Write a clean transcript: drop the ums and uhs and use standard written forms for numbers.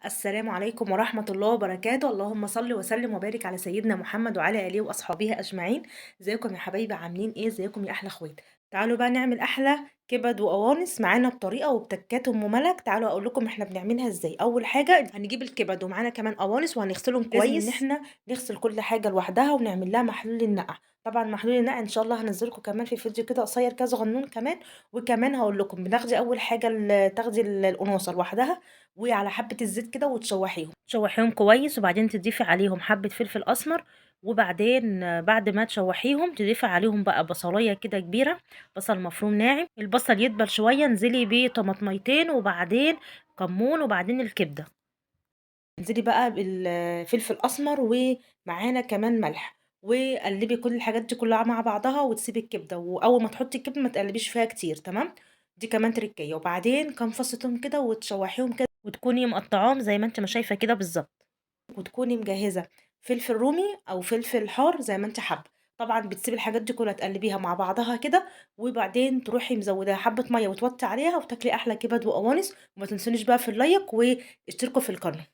السلام عليكم ورحمة الله وبركاته، اللهم صل وسلم وبارك على سيدنا محمد وعلى آله وأصحابه أجمعين. ازيكم يا حبايبي عاملين ايه؟ ازيكم يا أحلى اخوات؟ تعالوا بقى نعمل أحلى كبد وقوانص معانا بطريقة وبتكات أم ملك. تعالوا أقول لكم احنا بنعملها ازاي. أول حاجة هنجيب الكبد ومعانا كمان قوانص وهنغسلهم كويس. لازم إن احنا نغسل كل حاجة لوحدها ونعمل لها محلول النقع. طبعا محلول النقع إن شاء الله هنزلكم كمان في فيديو كده قصير كده صغنون كمان. وكمان هقول لكم بناخدي أول حاجة تاخدي القناصة لوحدها وعلى حبة الزيت كده تشوحيهم كويس، وبعدين تضيفي عليهم حبة فلفل أسمر. وبعدين بعد ما تشوحيهم تضيفي عليهم بقى بصلاية كده كبيرة، بصل مفروم ناعم. البصل يدبل شوية انزلي بيه طماطميتين وبعدين كمون وبعدين الكبدة. انزلي بقى بالفلفل أسمر ومعانا كمان ملح، وقلبي كل الحاجات دي كلها مع بعضها وتسيبي الكبدة. وأول ما تحطي الكبدة ما تقلبيش فيها كتير، تمام؟ دي كمان تركية. وبعدين كام فص توم كده وتشوحيهم كده وتكوني مقطعاهم زي ما انت ما شايفة كده بالظبط. وتكوني مجهزة فلفل رومي أو فلفل حار زي ما انت حابة. طبعا بتسيبي الحاجات دي كلها تقلبيها مع بعضها كده، وبعدين تروحي مزودة حبة مية وتوطي عليها وتاكلي أحلى كبد وقوانص. وما تنسونيش بقى في اللايك واشتركوا في القناة.